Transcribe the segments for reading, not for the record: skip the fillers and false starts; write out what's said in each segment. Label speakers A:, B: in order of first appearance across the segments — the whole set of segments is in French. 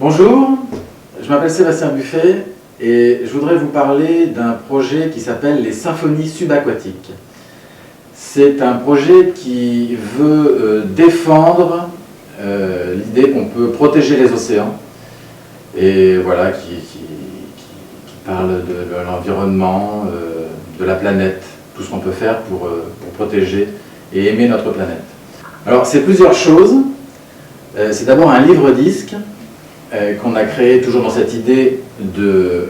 A: Bonjour, je m'appelle Sébastien Buffet et je voudrais vous parler d'un projet qui s'appelle les Symphonies subaquatiques. C'est un projet qui veut défendre l'idée qu'on peut protéger les océans et voilà, qui parle de l'environnement, de la planète, tout ce qu'on peut faire pour protéger et aimer notre planète. Alors c'est plusieurs choses. C'est d'abord un livre-disque qu'on a créé toujours dans cette idée de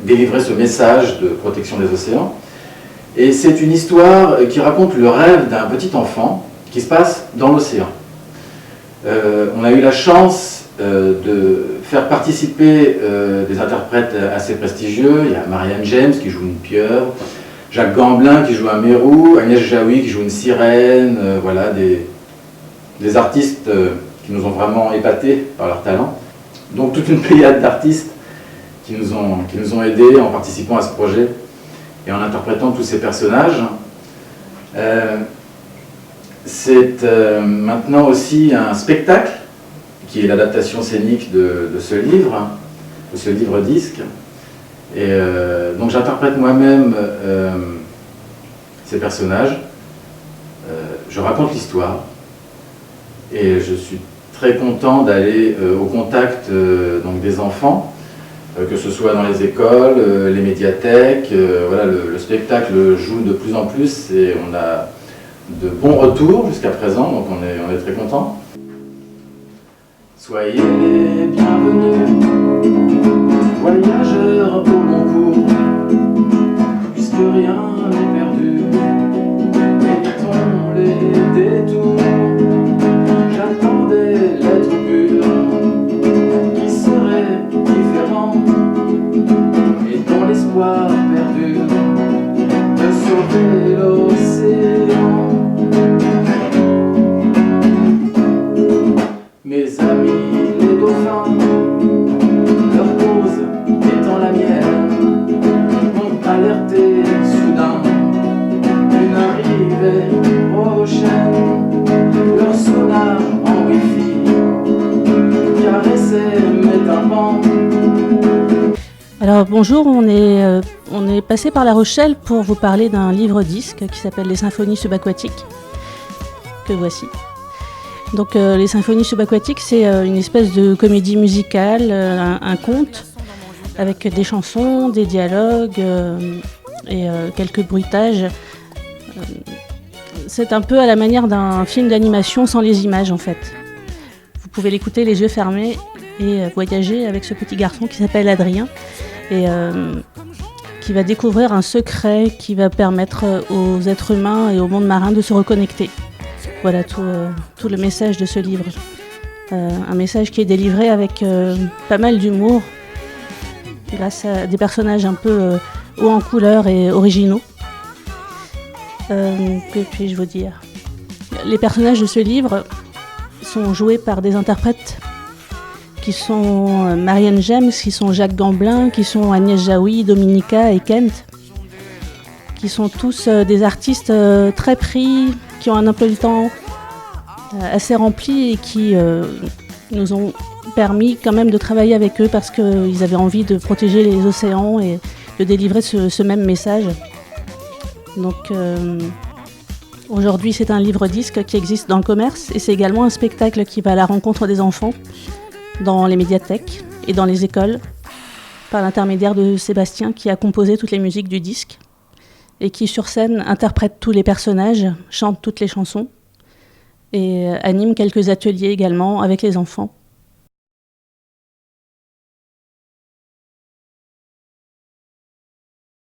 A: délivrer ce message de protection des océans. Et c'est une histoire qui raconte le rêve d'un petit enfant qui se passe dans l'océan. On a eu la chance de faire participer des interprètes assez prestigieux. Il y a Marianne James qui joue une pieuvre, Jacques Gamblin qui joue un mérou, Agnès Jaoui qui joue une sirène, voilà, des artistes qui nous ont vraiment épatés par leur talent. Donc toute une pléiade d'artistes qui nous ont aidés en participant à ce projet et en interprétant tous ces personnages. C'est maintenant aussi un spectacle qui est l'adaptation scénique de ce livre-disque. Et donc j'interprète moi-même ces personnages, je raconte l'histoire et je suis très content d'aller au contact donc des enfants, que ce soit dans les écoles, les médiathèques. Voilà, le spectacle joue de plus en plus et on a de bons retours jusqu'à présent, donc on est très content. Soyez les bienvenus, voyageurs au long cours, puisque rien n'est perdu, évitons les détours. J'attendais l'être pur, qui serait différent, et dont l'espoir perdu de sauver l'océan. Mes amis les dauphins, leur cause étant la mienne, m'ont alerté soudain d'une arrivée prochaine. Leur sonar en wifi caressait mes tympans.
B: Alors bonjour, on est passé par La Rochelle pour vous parler d'un livre-disque qui s'appelle Les Symphonies subaquatiques, que voici. Donc les Symphonies subaquatiques, c'est une espèce de comédie musicale, un conte, avec des chansons, des dialogues et quelques bruitages. C'est un peu à la manière d'un film d'animation sans les images en fait. Vous pouvez l'écouter les yeux fermés et voyager avec ce petit garçon qui s'appelle Adrien et qui va découvrir un secret qui va permettre aux êtres humains et au monde marin de se reconnecter. Voilà tout le message de ce livre. Un message qui est délivré avec pas mal d'humour, grâce à des personnages un peu hauts en couleur et originaux. Que puis-je vous dire ? Les personnages de ce livre sont joués par des interprètes qui sont Marianne James, qui sont Jacques Gamblin, qui sont Agnès Jaoui, Dominica et Kent, qui sont tous des artistes très pris, qui ont un emploi du temps assez rempli et qui nous ont permis quand même de travailler avec eux parce qu'ils avaient envie de protéger les océans et de délivrer ce même message. Donc aujourd'hui c'est un livre-disque qui existe dans le commerce et c'est également un spectacle qui va à la rencontre des enfants dans les médiathèques et dans les écoles par l'intermédiaire de Sébastien qui a composé toutes les musiques du disque et qui sur scène interprète tous les personnages, chante toutes les chansons et anime quelques ateliers également avec les enfants.